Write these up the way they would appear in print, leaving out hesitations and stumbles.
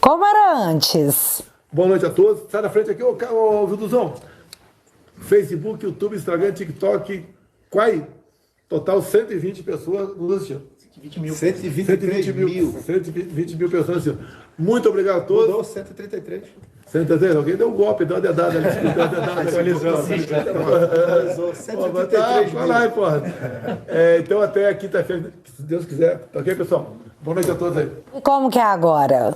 como era antes. Boa noite a todos. Sai da frente aqui, ô Viduzão. Facebook, YouTube, Instagram, TikTok, Quai. Total 120 pessoas nos assistindo. 120 mil. 120 mil pessoas assistindo. Muito obrigado a todos. Mudou 133. 133, alguém deu um golpe, deu uma dedada ali. Atualizou 133 mil. Vai lá, porra. Então até quinta-feira, se Deus quiser. Tá ok, pessoal? Boa noite a todos aí. E como que é agora?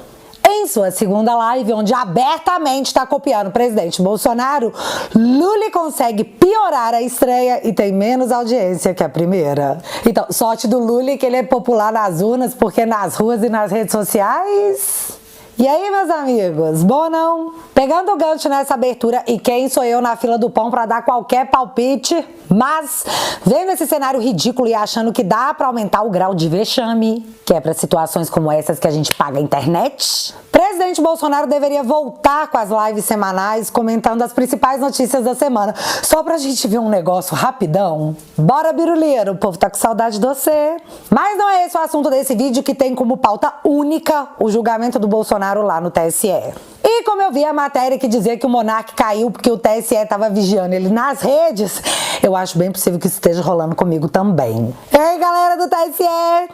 Em sua segunda live, onde abertamente está copiando o presidente Bolsonaro, Lula consegue piorar a estreia e tem menos audiência que a primeira. Então, sorte do Lula que ele é popular nas urnas, porque nas ruas e nas redes sociais... E aí, meus amigos, bom não? Pegando o gancho nessa abertura, e quem sou eu na fila do pão para dar qualquer palpite? Mas, vendo esse cenário ridículo e achando que dá para aumentar o grau de vexame, que é para situações como essas que a gente paga a internet, presidente Bolsonaro deveria voltar com as lives semanais comentando as principais notícias da semana, só pra gente ver um negócio rapidão. Bora, biruleiro, o povo tá com saudade de você. Mas não é esse o assunto desse vídeo, que tem como pauta única o julgamento do Bolsonaro lá no TSE. E como eu vi a matéria que dizia que o monarca caiu porque o TSE estava vigiando ele nas redes, eu acho bem possível que isso esteja rolando comigo também. E aí, galera do TSE,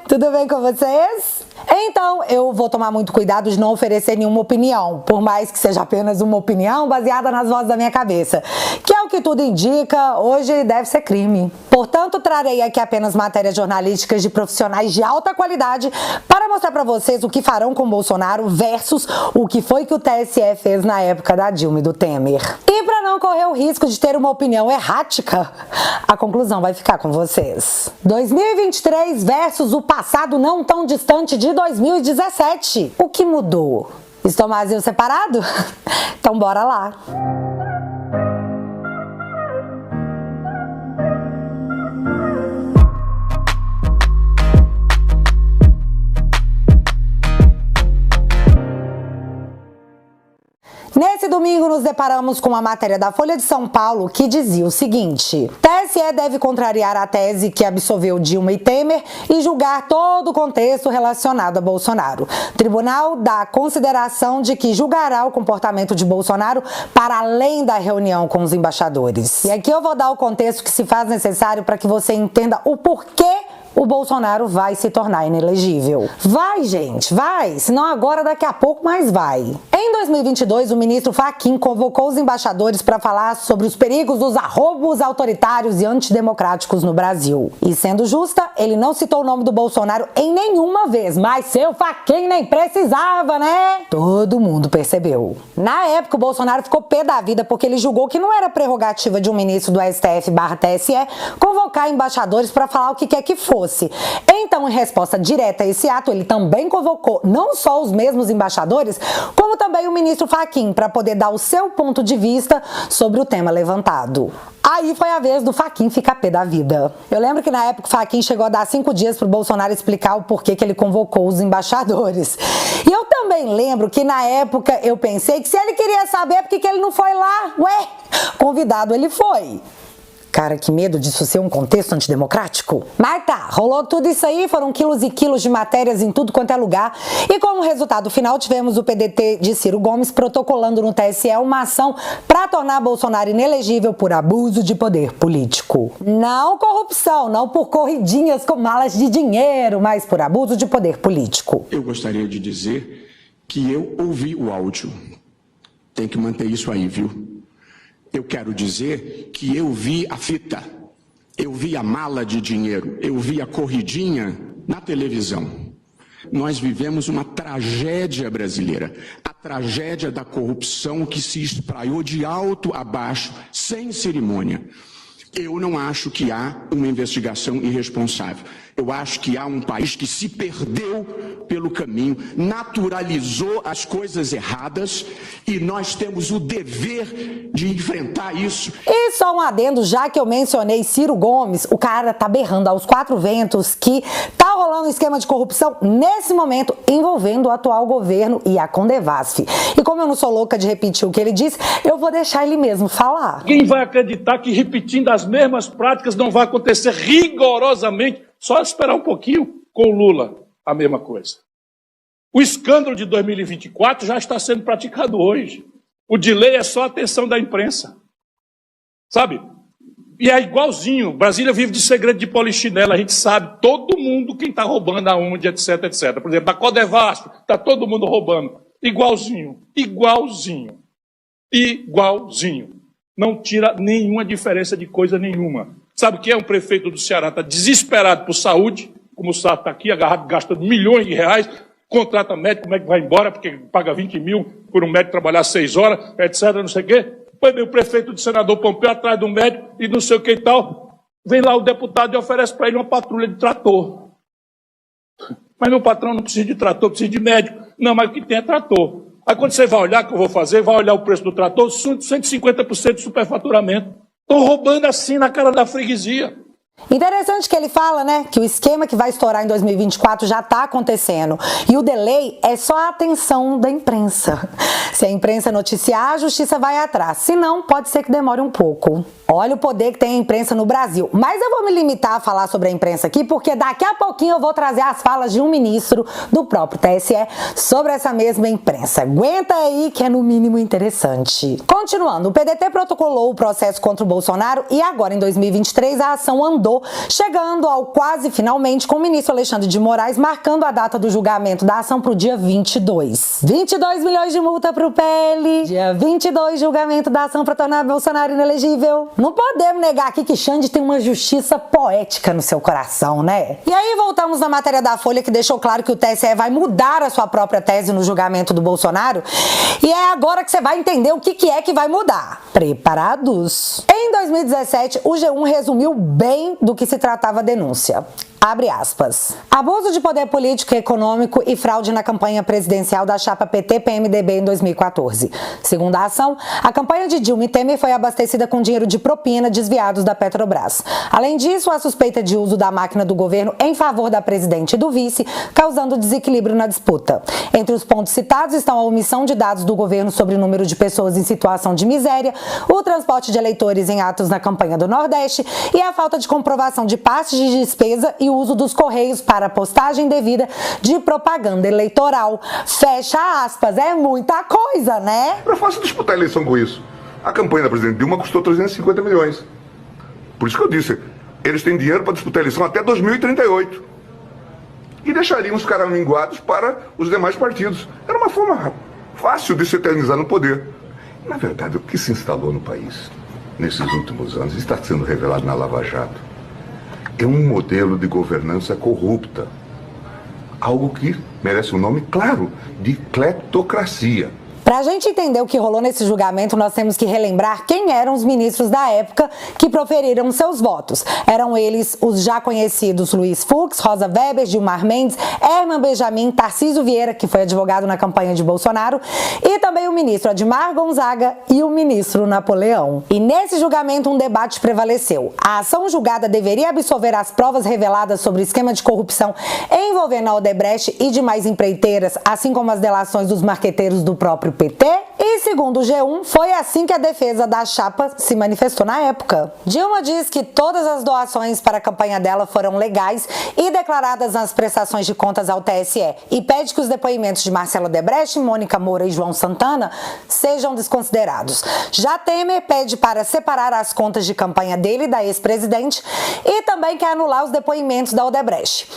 tudo bem com vocês? Então, eu vou tomar muito cuidado de não oferecer nenhuma opinião, por mais que seja apenas uma opinião baseada nas vozes da minha cabeça, que é o que tudo indica, hoje deve ser crime. Portanto, trarei aqui apenas matérias jornalísticas de profissionais de alta qualidade para mostrar para vocês o que farão com Bolsonaro versus o que foi que o TSE fez na época da Dilma e do Temer. E para não correr o risco de ter uma opinião errática, a conclusão vai ficar com vocês. 2023 versus o passado não tão distante de 2017. O que mudou? Estomazinho separado? Então bora lá. Nesse domingo nos deparamos com uma matéria da Folha de São Paulo que dizia o seguinte: TSE deve contrariar a tese que absolveu Dilma e Temer e julgar todo o contexto relacionado a Bolsonaro. Tribunal dá consideração de que julgará o comportamento de Bolsonaro para além da reunião com os embaixadores. E aqui eu vou dar o contexto que se faz necessário para que você entenda o porquê o Bolsonaro vai se tornar inelegível. Vai, gente, vai, senão agora daqui a pouco mais vai. Em 2022, o ministro Fachin convocou os embaixadores para falar sobre os perigos dos arroubos autoritários e antidemocráticos no Brasil. E sendo justa, ele não citou o nome do Bolsonaro em nenhuma vez, mas seu Fachin nem precisava, né? Todo mundo percebeu. Na época, o Bolsonaro ficou pé da vida porque ele julgou que não era prerrogativa de um ministro do STF/TSE convocar embaixadores para falar o que quer que fosse. Então, em resposta direta a esse ato, ele também convocou não só os mesmos embaixadores, como também o ministro Fachin, para poder dar o seu ponto de vista sobre o tema levantado. Aí foi a vez do Fachin ficar pé da vida. Eu lembro que na época o Fachin chegou a dar 5 dias para o Bolsonaro explicar o porquê que ele convocou os embaixadores. E eu também lembro que na época eu pensei que se ele queria saber por que ele não foi lá, ué, convidado ele foi. Cara, que medo disso ser um contexto antidemocrático. Mas tá, rolou tudo isso aí, foram quilos e quilos de matérias em tudo quanto é lugar. E como resultado final, tivemos o PDT de Ciro Gomes protocolando no TSE uma ação para tornar Bolsonaro inelegível por abuso de poder político. Não corrupção, não por corridinhas com malas de dinheiro, mas por abuso de poder político. Eu gostaria de dizer que eu ouvi o áudio. Tem que manter isso aí, viu? Eu quero dizer que eu vi a fita, eu vi a mala de dinheiro, eu vi a corridinha na televisão. Nós vivemos uma tragédia brasileira, a tragédia da corrupção que se espraiou de alto a baixo, sem cerimônia. Eu não acho que há uma investigação irresponsável. Eu acho que há um país que se perdeu pelo caminho, naturalizou as coisas erradas e nós temos o dever de enfrentar isso. E só um adendo, já que eu mencionei Ciro Gomes, o cara tá berrando aos 4 ventos que tá rolando um esquema de corrupção nesse momento envolvendo o atual governo e a Condevasf. E como eu não sou louca de repetir o que ele disse, eu vou deixar ele mesmo falar. Quem vai acreditar que repetindo as mesmas práticas não vai acontecer rigorosamente? Só esperar um pouquinho com o Lula, a mesma coisa. O escândalo de 2024 já está sendo praticado hoje. O delay é só a atenção da imprensa. Sabe? E é igualzinho. Brasília vive de segredo de polichinela. A gente sabe, todo mundo, quem está roubando aonde, etc, etc. Por exemplo, da Codevasf, está todo mundo roubando. Igualzinho. Igualzinho. Igualzinho. Não tira nenhuma diferença de coisa nenhuma. Sabe o que é um prefeito do Ceará? Está desesperado por saúde, como o Sá está aqui, agarrado, gastando milhões de reais, contrata médico, o médico vai embora, porque paga 20 mil por um médico trabalhar 6 horas, etc, não sei o quê. Depois vem o prefeito do senador Pompeu atrás do médico e não sei o que e tal. Vem lá o deputado e oferece para ele uma patrulha de trator. Mas meu patrão não precisa de trator, precisa de médico. Não, mas o que tem é trator. Aí quando você vai olhar o que eu vou fazer, vai olhar o preço do trator, 150% de superfaturamento. Estão roubando assim na cara da freguesia. Interessante que ele fala, né, que o esquema que vai estourar em 2024 já está acontecendo. E o delay é só a atenção da imprensa. Se a imprensa noticiar, a justiça vai atrás. Se não, pode ser que demore um pouco. Olha o poder que tem a imprensa no Brasil. Mas eu vou me limitar a falar sobre a imprensa aqui, porque daqui a pouquinho eu vou trazer as falas de um ministro do próprio TSE sobre essa mesma imprensa. Aguenta aí que é no mínimo interessante. Continuando, o PDT protocolou o processo contra o Bolsonaro e agora em 2023 a ação andou, chegando ao quase finalmente com o ministro Alexandre de Moraes marcando a data do julgamento da ação para o dia 22. 22 milhões de multa para o PL. Dia 22, julgamento da ação para tornar Bolsonaro inelegível. Não podemos negar aqui que Xande tem uma justiça poética no seu coração, né? E aí voltamos na matéria da Folha que deixou claro que o TSE vai mudar a sua própria tese no julgamento do Bolsonaro. E é agora que você vai entender o que é que vai mudar. Preparados? Em 2017, o G1 resumiu bem do que se tratava a denúncia. Abre aspas. Abuso de poder político e econômico e fraude na campanha presidencial da chapa PT-PMDB em 2014. Segundo a ação, a campanha de Dilma e Temer foi abastecida com dinheiro de propina desviados da Petrobras. Além disso, a suspeita de uso da máquina do governo em favor da presidente e do vice, causando desequilíbrio na disputa. Entre os pontos citados estão a omissão de dados do governo sobre o número de pessoas em situação de miséria, o transporte de eleitores em atos na campanha do Nordeste e a falta de comprovação de passes de despesa e o uso dos Correios para postagem devida de propaganda eleitoral. Fecha aspas. É muita coisa, né? É fácil disputar a eleição com isso. A campanha da presidente Dilma custou 350 milhões. Por isso que eu disse, eles têm dinheiro para disputar a eleição até 2038. E deixariam os caras minguados para os demais partidos. Era uma forma fácil de se eternizar no poder. Na verdade, o que se instalou no país nesses últimos anos está sendo revelado na Lava Jato. É um modelo de governança corrupta. Algo que merece um nome claro, de cleptocracia. Para a gente entender o que rolou nesse julgamento, nós temos que relembrar quem eram os ministros da época que proferiram seus votos. Eram eles os já conhecidos Luiz Fux, Rosa Weber, Gilmar Mendes, Herman Benjamin, Tarcísio Vieira, que foi advogado na campanha de Bolsonaro, e também o ministro Admar Gonzaga e o ministro Napoleão. E nesse julgamento um debate prevaleceu. A ação julgada deveria absolver as provas reveladas sobre o esquema de corrupção envolvendo a Odebrecht e demais empreiteiras, assim como as delações dos marqueteiros do próprio PT, e segundo o G1, foi assim que a defesa da chapa se manifestou na época. Dilma diz que todas as doações para a campanha dela foram legais e declaradas nas prestações de contas ao TSE e pede que os depoimentos de Marcelo Odebrecht, Mônica Moura e João Santana sejam desconsiderados. Já Temer pede para separar as contas de campanha dele e da ex-presidente e também quer anular os depoimentos da Odebrecht.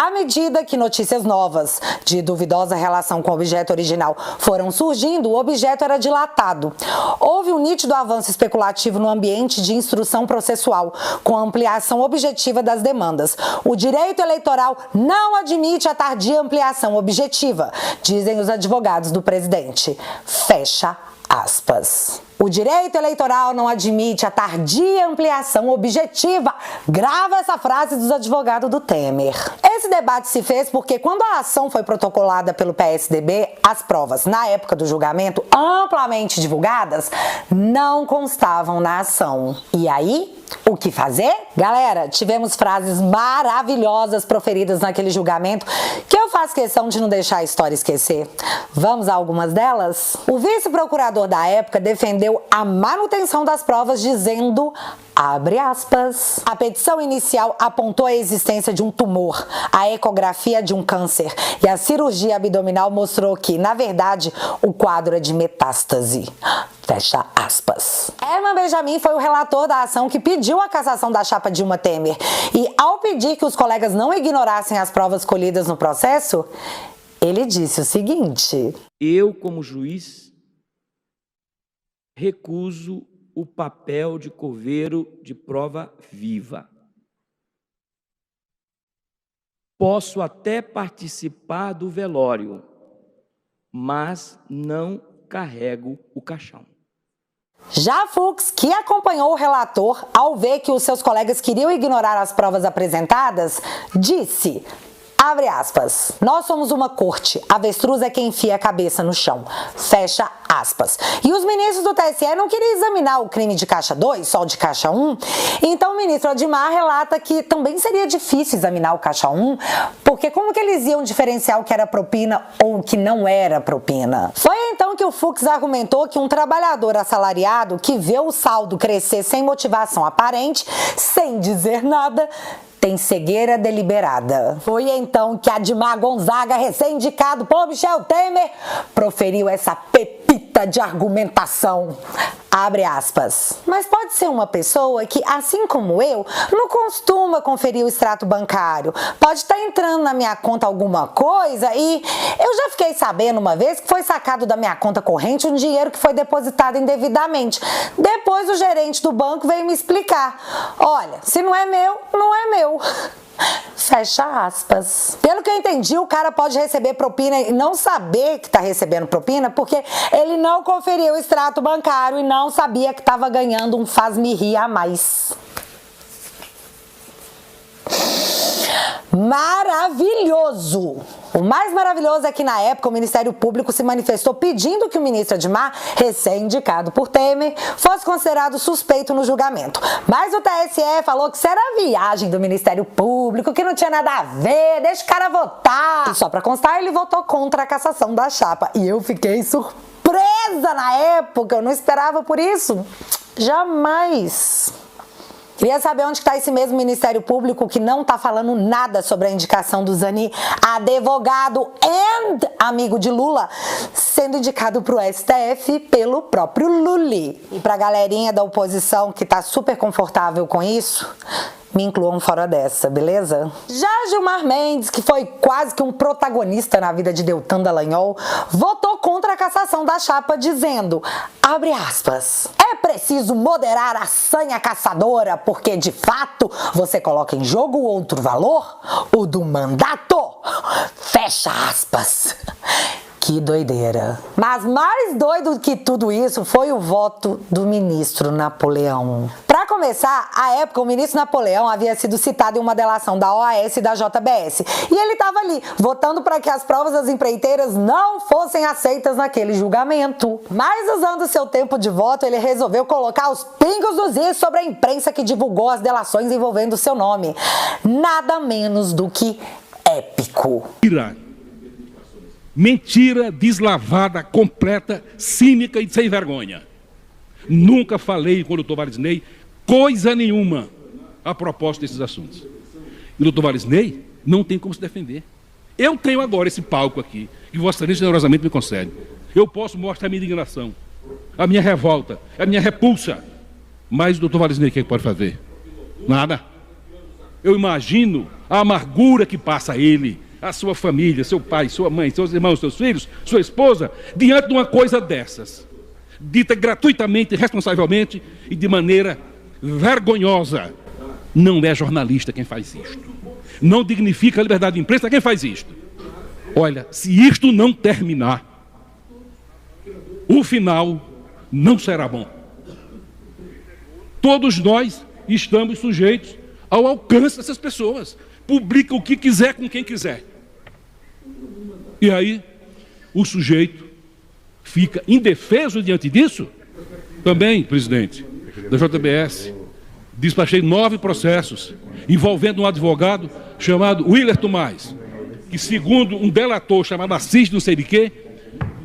À medida que notícias novas de duvidosa relação com o objeto original foram surgindo, o objeto era dilatado. Houve um nítido avanço especulativo no ambiente de instrução processual, com a ampliação objetiva das demandas. O direito eleitoral não admite a tardia ampliação objetiva, dizem os advogados do presidente. Fecha aspas. O direito eleitoral não admite a tardia ampliação objetiva. Grava essa frase dos advogados do Temer. Esse debate se fez porque quando a ação foi protocolada pelo PSDB, as provas, na época do julgamento, amplamente divulgadas, não constavam na ação. E aí, o que fazer? Galera, tivemos frases maravilhosas proferidas naquele julgamento que eu faço questão de não deixar a história esquecer. Vamos a algumas delas? O vice-procurador da época defendeu defendeu a manutenção das provas dizendo, abre aspas, a petição inicial apontou a existência de um tumor, a ecografia de um câncer e a cirurgia abdominal mostrou que, na verdade, o quadro é de metástase. Fecha aspas. Herman Benjamin foi o relator da ação que pediu a cassação da chapa Dilma Temer e, ao pedir que os colegas não ignorassem as provas colhidas no processo, ele disse o seguinte: eu, como juiz, recuso o papel de coveiro de prova viva. Posso até participar do velório, mas não carrego o caixão. Já Fux, que acompanhou o relator, ao ver que os seus colegas queriam ignorar as provas apresentadas, disse, abre aspas, nós somos uma corte, avestruz é quem enfia a cabeça no chão, fecha aspas. E os ministros do TSE não queriam examinar o crime de caixa 2, só o de caixa 1, então o ministro Admar relata que também seria difícil examinar o caixa 1, porque como que eles iam diferenciar o que era propina ou o que não era propina? Foi então que o Fux argumentou que um trabalhador assalariado que vê o saldo crescer sem motivação aparente, sem dizer nada, tem cegueira deliberada. Foi então que Admar Gonzaga, recém-indicado por Michel Temer, proferiu essa pepita de argumentação. Abre aspas. Mas pode ser uma pessoa que, assim como eu, não costuma conferir o extrato bancário. Pode estar entrando na minha conta alguma coisa e eu já fiquei sabendo uma vez que foi sacado da minha conta corrente um dinheiro que foi depositado indevidamente. Depois o gerente do banco veio me explicar. Olha, se não é meu, não é meu. Fecha aspas. Pelo que eu entendi, o cara pode receber propina e não saber que está recebendo propina porque ele não conferiu o extrato bancário e não sabia que estava ganhando um faz-me rir a mais. Maravilhoso! O mais maravilhoso é que na época o Ministério Público se manifestou pedindo que o ministro Admar, recém-indicado por Temer, fosse considerado suspeito no julgamento. Mas o TSE falou que isso era viagem do Ministério Público, que não tinha nada a ver, deixa o cara votar. E só pra constar, ele votou contra a cassação da chapa. E eu fiquei surpresa na época, eu não esperava por isso. Jamais. Queria saber onde está esse mesmo Ministério Público que não está falando nada sobre a indicação do Zanin, advogado e amigo de Lula, sendo indicado para o STF pelo próprio Lully. E para a galerinha da oposição que está super confortável com isso, me incluam fora dessa, beleza? Já Gilmar Mendes, que foi quase que um protagonista na vida de Deltan Dallagnol, votou contra a cassação da chapa dizendo, abre aspas, é preciso moderar a sanha caçadora porque, de fato, você coloca em jogo outro valor, o do mandato. Fecha aspas. Que doideira. Mas mais doido que tudo isso foi o voto do ministro Napoleão. Para começar, à época o ministro Napoleão havia sido citado em uma delação da OAS e da JBS. E ele estava ali, votando para que as provas das empreiteiras não fossem aceitas naquele julgamento. Mas usando seu tempo de voto, ele resolveu colocar os pingos dos is sobre a imprensa que divulgou as delações envolvendo seu nome. Nada menos do que épico. Mentira deslavada, completa, cínica e sem vergonha. Nunca falei com o doutor Valisney coisa nenhuma a propósito desses assuntos. E o doutor Valisney não tem como se defender. Eu tenho agora esse palco aqui, que Vossa Excelência generosamente me concede. Eu posso mostrar a minha indignação, a minha revolta, a minha repulsa. Mas o doutor Valisney, o que pode fazer? Nada. Eu imagino a amargura que passa ele, a sua família, seu pai, sua mãe, seus irmãos, seus filhos, sua esposa, diante de uma coisa dessas, dita gratuitamente, responsavelmente e de maneira vergonhosa. Não é jornalista quem faz isto. Não dignifica a liberdade de imprensa quem faz isto. Olha, se isto não terminar, o final não será bom. Todos nós estamos sujeitos ao alcance dessas pessoas. Publica o que quiser com quem quiser. E aí, o sujeito fica indefeso diante disso? Também, presidente, da JBS, despachei 9 processos envolvendo um advogado chamado Willer Tomás, que segundo um delator chamado Assis não sei de quê,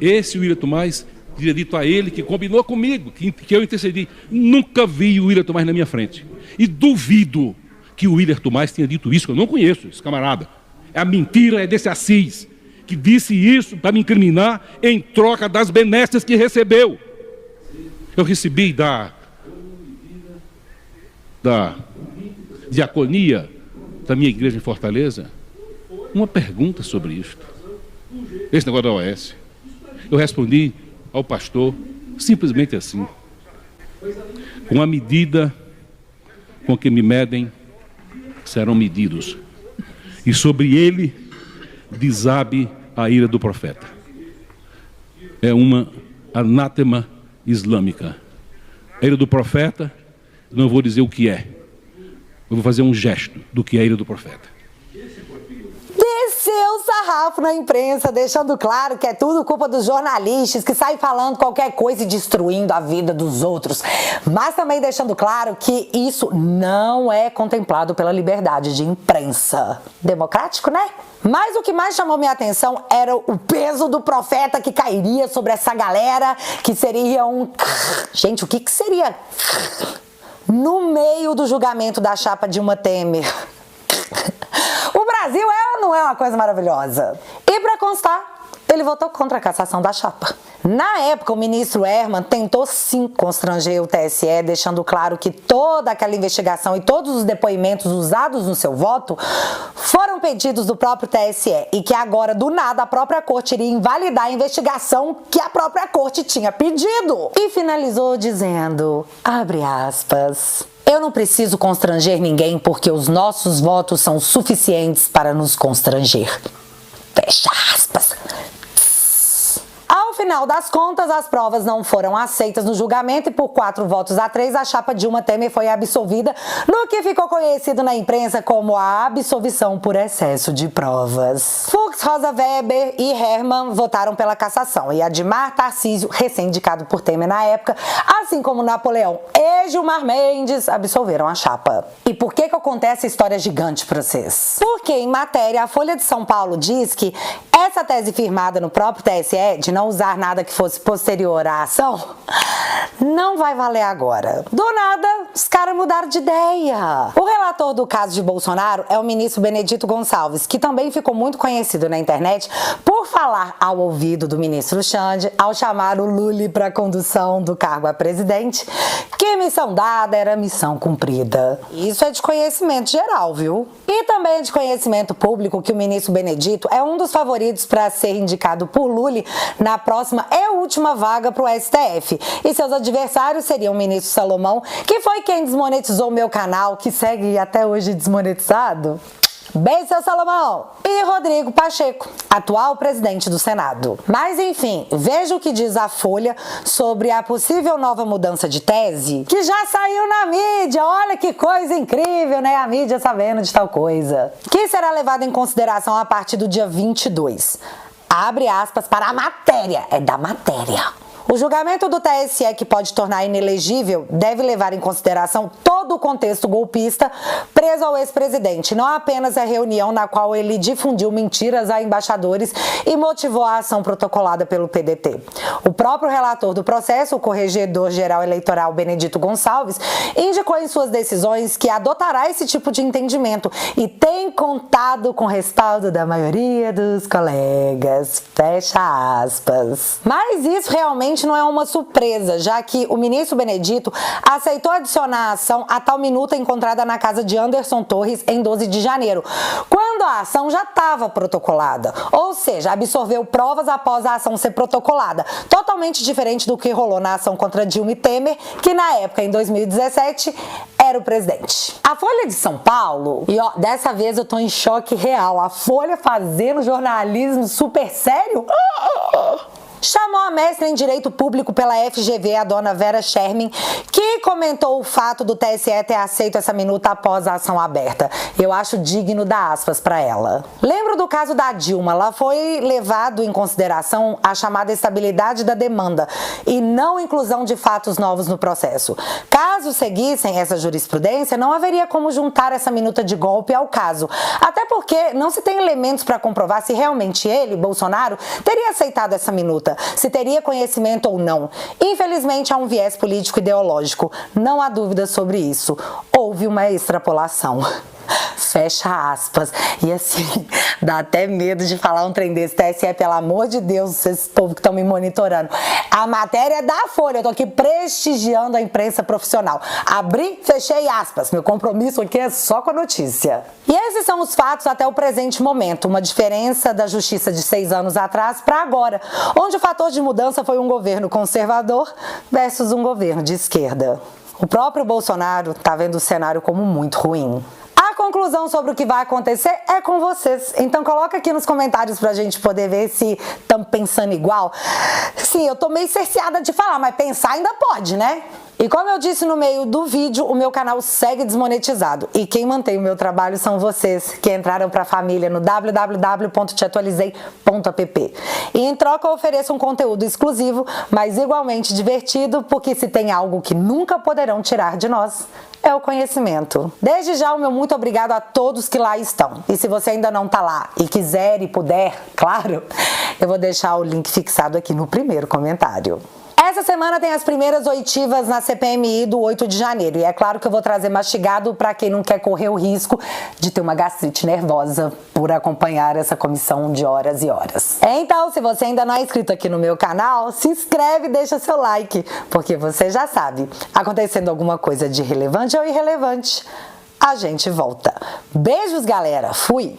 esse Willer Tomás teria dito a ele que combinou comigo, que eu intercedi. Nunca vi o William Tomás na minha frente. E duvido que o William Tomás tenha dito isso, que eu não conheço esse camarada. A mentira é desse Assis, que disse isso para me incriminar em troca das benesses que recebeu. Eu recebi da diaconia da minha igreja em Fortaleza uma pergunta sobre isto. Esse negócio da OAS. Eu respondi ao pastor simplesmente assim: com a medida com que me medem, serão medidos. E sobre ele desabe a ira do profeta. É uma anátema islâmica. A ira do profeta, não vou dizer o que é. Eu vou fazer um gesto do que é a ira do profeta. Desceu o sarrafo na imprensa, deixando claro que é tudo culpa dos jornalistas que saem falando qualquer coisa e destruindo a vida dos outros. Mas também deixando claro que isso não é contemplado pela liberdade de imprensa. Democrático, né? Mas o que mais chamou minha atenção era o peso do profeta que cairia sobre essa galera, que seria um... Gente, o que seria? No meio do julgamento da chapa Dilma Temer. O Brasil é ou não é uma coisa maravilhosa? E para constar, ele votou contra a cassação da chapa. Na época, o ministro Herman tentou sim constranger o TSE, deixando claro que toda aquela investigação e todos os depoimentos usados no seu voto foram pedidos do próprio TSE e que agora, do nada, a própria corte iria invalidar a investigação que a própria corte tinha pedido. E finalizou dizendo, abre aspas, eu não preciso constranger ninguém porque os nossos votos são suficientes para nos constranger. Fecha aspas. Ao final das contas, as provas não foram aceitas no julgamento e por 4-3 a chapa Dilma Temer foi absolvida no que ficou conhecido na imprensa como a absolvição por excesso de provas. Fux, Rosa Weber e Herman votaram pela cassação e Admar Tarcísio, recém-indicado por Temer na época, assim como Napoleão e Gilmar Mendes, absolveram a chapa. E por que eu contei essa história gigante pra vocês? Porque em matéria, a Folha de São Paulo diz que essa tese firmada no próprio TSE de não usar nada que fosse posterior à ação não vai valer agora. Do nada, os caras mudaram de ideia. O relator do caso de Bolsonaro é o ministro Benedito Gonçalves, que também ficou muito conhecido na internet por falar ao ouvido do ministro Xande ao chamar o Lula para a condução do cargo a presidente, que missão dada era missão cumprida. Isso é de conhecimento geral, viu? E também é de conhecimento público que o ministro Benedito é um dos favoritos para ser indicado por Lula na próxima e última vaga para o STF. E seus adversários seriam o ministro Salomão, que foi quem desmonetizou o meu canal, que segue até hoje desmonetizado. Beijo, seu Salomão! E Rodrigo Pacheco, atual presidente do Senado. Mas enfim, veja o que diz a Folha sobre a possível nova mudança de tese, que já saiu na mídia. Olha que coisa incrível, né? A mídia sabendo de tal coisa. Que será levada em consideração a partir do dia 22. Abre aspas para a matéria, é da matéria. O julgamento do TSE, que pode tornar inelegível, deve levar em consideração todo o contexto golpista preso ao ex-presidente, não apenas a reunião na qual ele difundiu mentiras a embaixadores e motivou a ação protocolada pelo PDT. O próprio relator do processo, o corregedor-geral eleitoral Benedito Gonçalves, indicou em suas decisões que adotará esse tipo de entendimento e tem contado com o respaldo da maioria dos colegas. Fecha aspas. Mas isso realmente não é uma surpresa, já que o ministro Benedito aceitou adicionar a ação a tal minuta encontrada na casa de Anderson Torres em 12 de janeiro, quando a ação já estava protocolada, ou seja, absorveu provas após a ação ser protocolada, totalmente diferente do que rolou na ação contra Dilma e Temer, que na época, em 2017, era o presidente. A Folha de São Paulo, e ó, dessa vez eu tô em choque real, a Folha fazendo jornalismo super sério? Chamou a mestra em Direito Público pela FGV, a dona Vera Sherman, que comentou o fato do TSE ter aceito essa minuta após a ação aberta. Eu acho digno dar aspas para ela. Lembro do caso da Dilma, lá foi levado em consideração a chamada estabilidade da demanda e não inclusão de fatos novos no processo. Caso seguissem essa jurisprudência, não haveria como juntar essa minuta de golpe ao caso, até porque não se tem elementos para comprovar se realmente ele, Bolsonaro, teria aceitado essa minuta, se teria teria conhecimento ou não. Infelizmente, há um viés político ideológico, não há dúvida sobre isso. Houve uma extrapolação. Fecha aspas. E assim, dá até medo de falar um trem desse. TSE, pelo amor de Deus, esse povo que estão me monitorando. A matéria é da Folha, eu tô aqui prestigiando a imprensa profissional. Abri, fechei aspas. Meu compromisso aqui é só com a notícia. E esses são os fatos até o presente momento. Uma diferença da justiça de 6 anos atrás para agora, onde o fator de mudança foi um governo conservador versus um governo de esquerda. O próprio Bolsonaro está vendo o cenário como muito ruim. A conclusão sobre o que vai acontecer é com vocês. Então coloca aqui nos comentários pra gente poder ver se estamos pensando igual. Sim, eu tô meio cerceada de falar, mas pensar ainda pode, né? E como eu disse no meio do vídeo, o meu canal segue desmonetizado. E quem mantém o meu trabalho são vocês, que entraram pra família no www.teatualizei.app. E em troca eu ofereço um conteúdo exclusivo, mas igualmente divertido, porque se tem algo que nunca poderão tirar de nós, é o conhecimento. Desde já, o meu muito obrigado a todos que lá estão. E se você ainda não tá lá e quiser e puder, claro, eu vou deixar o link fixado aqui no primeiro comentário. Essa semana tem as primeiras oitivas na CPMI do 8 de janeiro. E é claro que eu vou trazer mastigado para quem não quer correr o risco de ter uma gastrite nervosa por acompanhar essa comissão de horas e horas. Então, se você ainda não é inscrito aqui no meu canal, se inscreve e deixa seu like, porque você já sabe, acontecendo alguma coisa de relevante ou irrelevante, a gente volta. Beijos, galera! Fui!